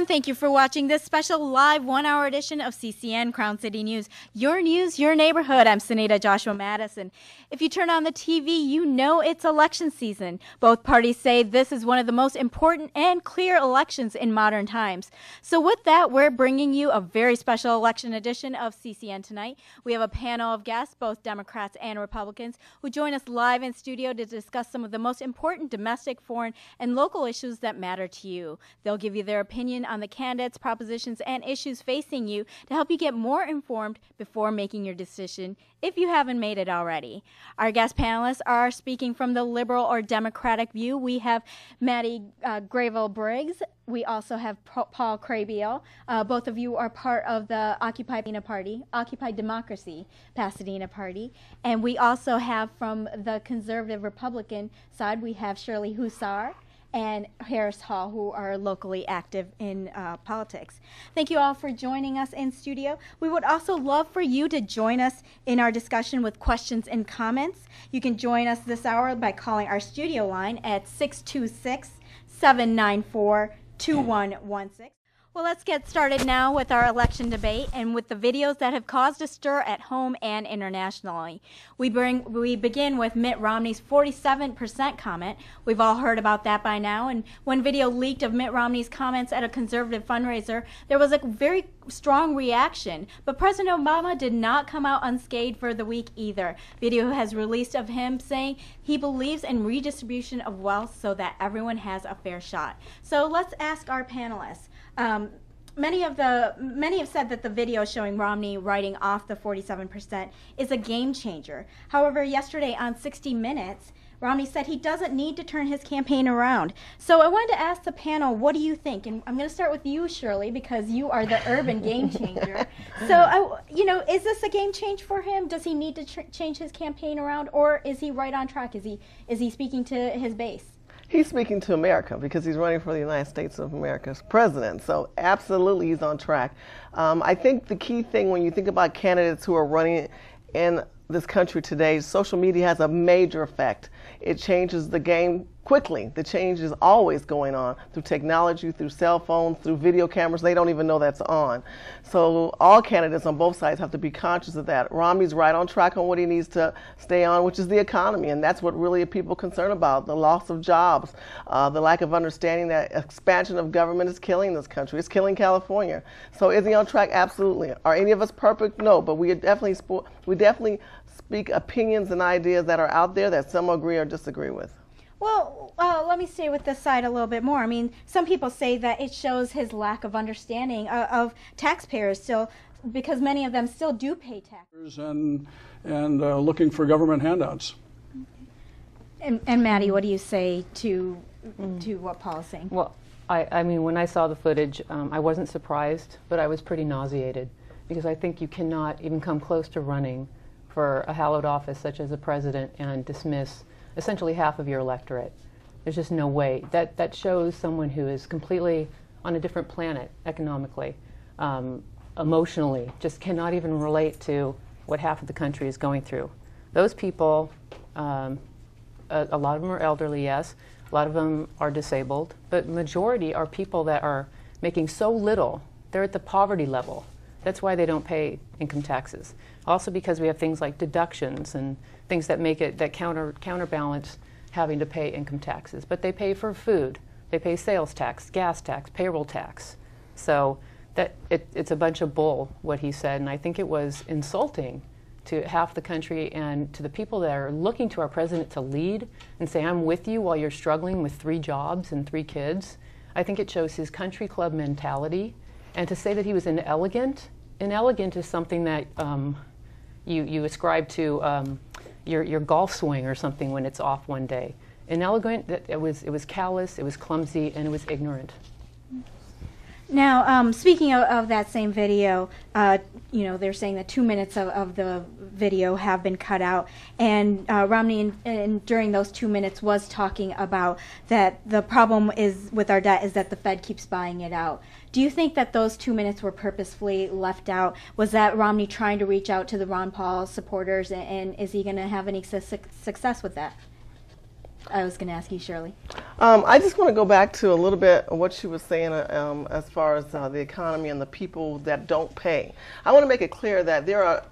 everyone. Thank you for watching this special live 1-hour edition of CCN Crown City News. Your news, your neighborhood. I'm Sunita Joshua Madison. If you turn on the TV, you know it's election season. Both parties say this is one of the most important and clear elections in modern times. So with that, we're bringing you a very special election edition of CCN tonight. We have a panel of guests, both Democrats and Republicans, who join us live in studio to discuss some of the most important domestic, foreign, and local issues that matter to you. They'll give you their opinion on the candidates, propositions, and issues facing you to help you get more informed before making your decision if you haven't made it already. Our guest panelists are speaking from the liberal or Democratic view. We have Maddie Gravel-Briggs. We also have Paul Crabeel. Both of you are part of the Occupy Democracy Pasadena Party. And we also have from the conservative Republican side, we have Shirley Husar and Harris Hall, who are locally active in politics. Thank you all for joining us in studio. We would also love for you to join us in our discussion with questions and comments. You can join us this hour by calling our studio line at 626-794-2116. Well, let's get started now with our election debate and with the videos that have caused a stir at home and internationally. We begin with Mitt Romney's 47% comment. We've all heard about that by now, and when video leaked of Mitt Romney's comments at a conservative fundraiser, there was a very strong reaction, but President Obama did not come out unscathed for the week either. Video has released of him saying he believes in redistribution of wealth so that everyone has a fair shot. So let's ask our panelists. Many have said that the video showing Romney writing off the 47% is a game changer. However, yesterday on 60 Minutes, Romney said he doesn't need to turn his campaign around. So I wanted to ask the panel, what do you think? And I'm going to start with you, Shirley, because you are the urban game changer. So, is this a game change for him? Does he need to change his campaign around, or is he right on track? Is he speaking to his base? He's speaking to America because he's running for the United States of America's president. So absolutely he's on track. I think the key thing when you think about candidates who are running in this country today, social media has a major effect. It changes the game quickly. The change is always going on through technology, through cell phones, through video cameras. They don't even know that's on. So all candidates on both sides have to be conscious of that. Romney's right on track on what he needs to stay on, which is the economy, and that's what really people are concerned about, the loss of jobs, the lack of understanding that expansion of government is killing this country. It's killing California. So is he on track? Absolutely. Are any of us perfect? No, but we definitely speak opinions and ideas that are out there that some agree or disagree with. Well, let me stay with this side a little bit more. I mean, some people say that it shows his lack of understanding of taxpayers still, because many of them still do pay taxes. And looking for government handouts. And Maddie, what do you say to what Paul is saying? Well, I mean, when I saw the footage, I wasn't surprised, but I was pretty nauseated, because I think you cannot even come close to running for a hallowed office such as a president and dismiss essentially half of your electorate. There's just no way. That shows someone who is completely on a different planet economically, emotionally, just cannot even relate to what half of the country is going through. Those people, a lot of them are elderly, yes, a lot of them are disabled, but majority are people that are making so little, they're at the poverty level. That's why they don't pay income taxes. Also because we have things like deductions and things that make it, that counterbalance having to pay income taxes. But they pay for food, they pay sales tax, gas tax, payroll tax. So that it's a bunch of bull, what he said, and I think it was insulting to half the country and to the people that are looking to our president to lead and say, I'm with you while you're struggling with 3 jobs and 3 kids. I think it shows his country club mentality. And to say that he was inelegant is something that you ascribe to your golf swing or something when it's off one day. Inelegant, it was callous, it was clumsy, and it was ignorant. Now, speaking of that same video, they're saying that 2 minutes of the video have been cut out, and Romney during those 2 minutes was talking about that the problem is with our debt is that the Fed keeps buying it out. Do you think that those 2 minutes were purposefully left out? Was that Romney trying to reach out to the Ron Paul supporters, and is he going to have any success with that? I was going to ask you, Shirley. I just want to go back to a little bit of what she was saying as far as the economy and the people that don't pay. I want to make it clear that there are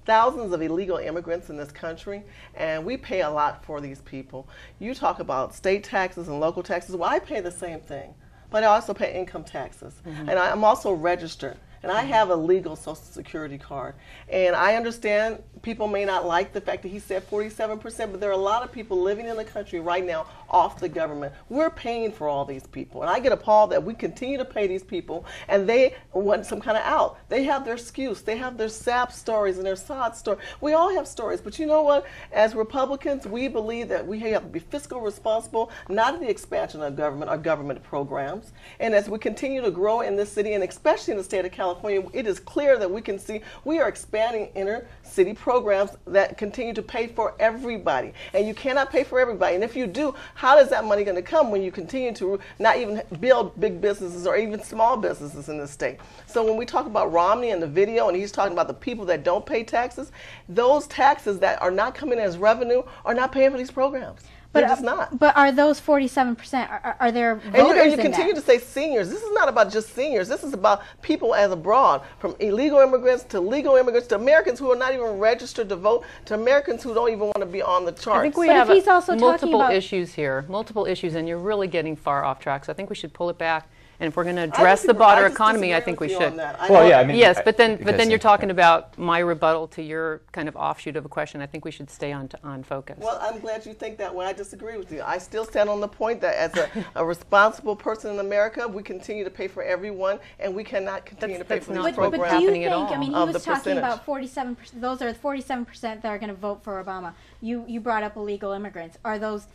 thousands of illegal immigrants in this country, and we pay a lot for these people. You talk about state taxes and local taxes. Well, I pay the same thing, but I also pay income taxes. And I'm also registered. And I have a legal Social Security card. And I understand people may not like the fact that he said 47%, but there are a lot of people living in the country right now off the government. We're paying for all these people. And I get appalled that we continue to pay these people and they want some kind of out. They have their excuse. They have their SAP stories and their SOD stories. We all have stories. But you know what? As Republicans, we believe that we have to be fiscal responsible, not in the expansion of government or government programs. And as we continue to grow in this city, and especially in the state of California, it is clear that we can see we are expanding inner city programs that continue to pay for everybody. And you cannot pay for everybody. And if you do, how is that money going to come when you continue to not even build big businesses or even small businesses in this state? So when we talk about Romney and the video, and he's talking about the people that don't pay taxes, those taxes that are not coming as revenue are not paying for these programs. They're just not. But are those 47%, are there voters and you in continue that? to say seniors. This is not about just seniors. This is about people as abroad, from illegal immigrants to legal immigrants to Americans who are not even registered to vote, to Americans who don't even want to be on the charts. I think we But have if he's also talking multiple about- issues here, multiple issues, and you're really getting far off track. So I think we should pull it back. And if we're going to address the broader economy, I think we should. Well, yeah, I mean, Yes, but then you're talking about my rebuttal to your kind of offshoot of a question. I think we should stay on focus. Well, I'm glad you think that way. I disagree with you. I still stand on the point that as a responsible person in America, we continue to pay for everyone, and we cannot continue to pay for these But programs. do you happening at think, all. I mean, he Of was the talking percentage. about 47%, those are 47% that are going to vote for Obama. You brought up illegal immigrants. Are those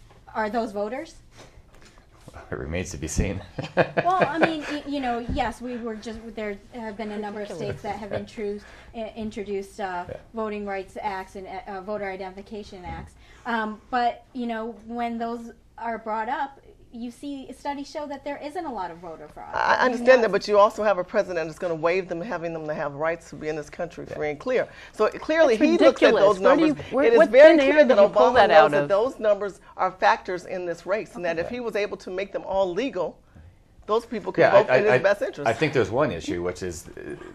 voters? It remains to be seen. Well, I mean, yes, there have been a number of states that have introduced voting rights acts and voter identification acts. But, when those are brought up, you see studies show that there isn't a lot of voter fraud. I understand that, but you also have a president that's going to waive them, having them to have rights to be in this country free and clear. So clearly he looks at those numbers. It is very clear that Obama knows that those numbers are factors in this race, and that if he was able to make them all legal, those people could vote in his best interest. I think there's one issue, which is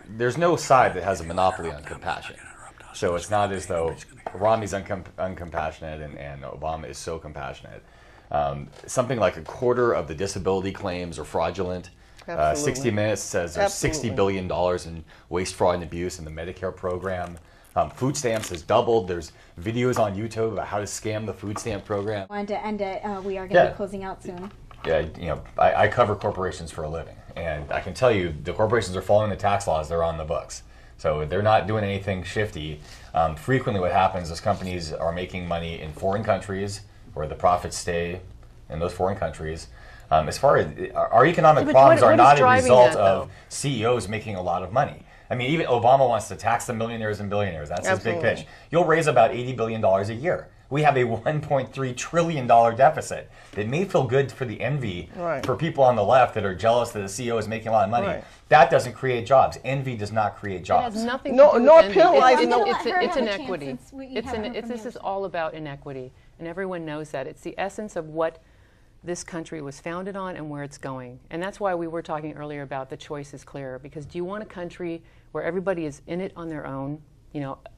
there's no side that has a monopoly on compassion. So it's not as though Romney's uncompassionate and Obama is so compassionate. Something like a quarter of the disability claims are fraudulent. 60 Minutes says there's $60 billion in waste, fraud, and abuse in the Medicare program. Food stamps has doubled. There's videos on YouTube about how to scam the food stamp program. And we are going to be closing out soon. Yeah, I cover corporations for a living, and I can tell you the corporations are following the tax laws that are on the books. So they're not doing anything shifty. Frequently what happens is companies are making money in foreign countries where the profits stay in those foreign countries. As far as our economic problems are not a result of CEOs making a lot of money. I mean, even Obama wants to tax the millionaires and billionaires. That's his big pitch. You'll raise about $80 billion a year. We have a $1.3 trillion deficit. It may feel good for the envy for people on the left that are jealous that the CEO is making a lot of money. That doesn't create jobs. Envy does not create jobs. It has nothing to do with nor envy. penalizing. It's inequity. This is all about inequity, and everyone knows that. It's the essence of what this country was founded on and where it's going. And that's why we were talking earlier about the choice is clear. Because do you want a country where everybody is in it on their own,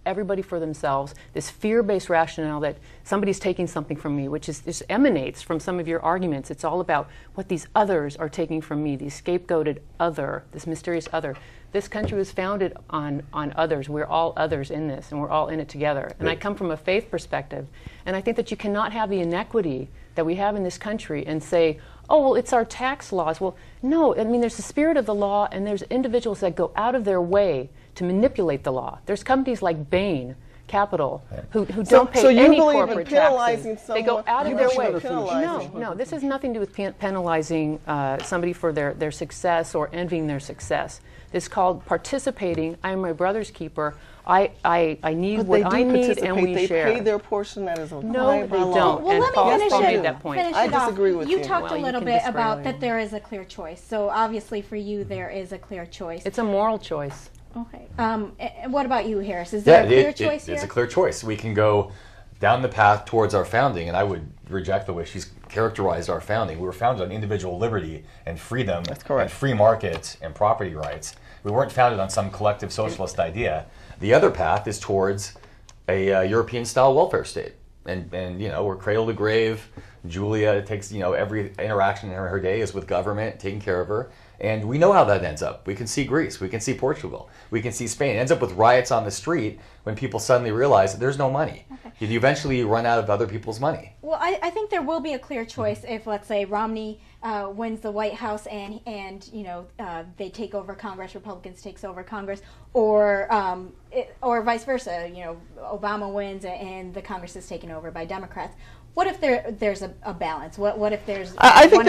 everybody for themselves, this fear-based rationale that somebody's taking something from me, which just emanates from some of your arguments. It's all about what these others are taking from me, the scapegoated other, this mysterious other. This country was founded on others. We're all others in this, and we're all in it together. And I come from a faith perspective, and I think that you cannot have the inequity that we have in this country and say, oh, well, it's our tax laws. Well, no, I mean, there's the spirit of the law, and there's individuals that go out of their way to manipulate the law. There's companies like Bain Capital who don't pay any corporate taxes. They go out of their way. No, this has nothing to do with penalizing somebody for their success or envying their success. It's called participating. I am my brother's keeper. I need what I need, and we share. They pay their portion. That is no, they don't. Well, let me finish that point. Finish I it off. disagree with you. You talked a little bit about that there is a clear choice. So obviously for you there is a clear choice. It's a moral choice. Okay. What about you, Harris? Is there a clear choice here? It's a clear choice. We can go down the path towards our founding, and I would reject the way she's characterized our founding. We were founded on individual liberty and freedom and free market and property rights. We weren't founded on some collective socialist idea. The other path is towards a European-style welfare state. And you know, we're cradle to grave. Julia takes, you know, every interaction in her day is with government, taking care of her. And we know how that ends up. We can see Greece, we can see Portugal, we can see Spain. It ends up with riots on the street when people suddenly realize that there's no money. Okay. You eventually run out of other people's money. Well, I think there will be a clear choice if, let's say, Romney wins the White House and you know, they take over Congress, Republicans takes over Congress, or vice versa. You know, Obama wins and the Congress is taken over by Democrats. What if there's a balance? What if there's? I think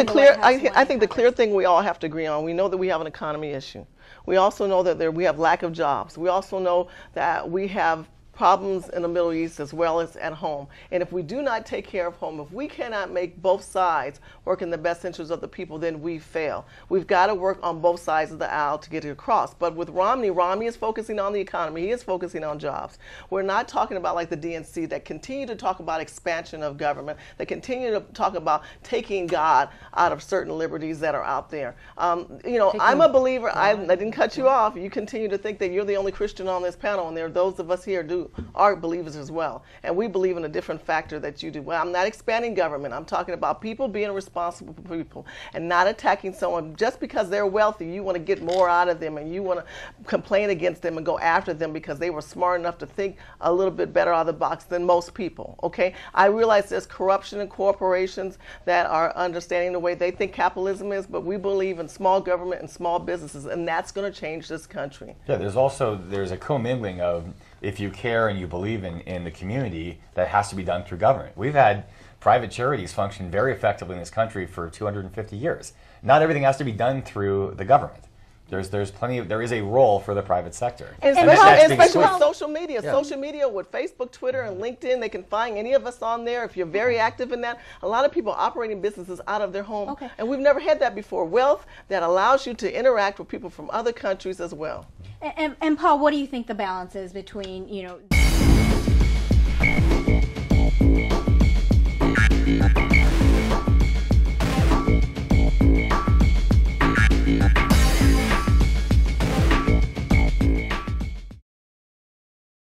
the clear thing we all have to agree on. We know that we have an economy issue. We also know that we have lack of jobs. We also know that we have problems in the Middle East as well as at home. And if we do not take care of home, if we cannot make both sides work in the best interest of the people, then we fail. We've got to work on both sides of the aisle to get it across. But with Romney is focusing on the economy. He is focusing on jobs. We're not talking about like the DNC that continue to talk about expansion of government, that continue to talk about taking God out of certain liberties that are out there. You know, I'm a believer. I didn't cut you off. You continue to think that you're the only Christian on this panel, and there are those of us here are believers as well. And we believe in a different factor that you do. Well, I'm not expanding government. I'm talking about people being responsible for people and not attacking someone just because they're wealthy. You want to get more out of them and you want to complain against them and go after them because they were smart enough to think a little bit better out of the box than most people. Okay? I realize there's corruption in corporations that are understanding the way they think capitalism is, but we believe in small government and small businesses, and that's going to change this country. Yeah, there's a commingling of, if you care and you believe in the community, that has to be done through government. We've had private charities function very effectively in this country for 250 years. Not everything has to be done through the government. There is a role for the private sector. And especially with social media. Yeah. Social media with Facebook, Twitter, and LinkedIn, they can find any of us on there if you're very active in that. A lot of people operating businesses out of their home. Okay. And we've never had that before. Wealth that allows you to interact with people from other countries as well. And Paul, what do you think the balance is between, you know...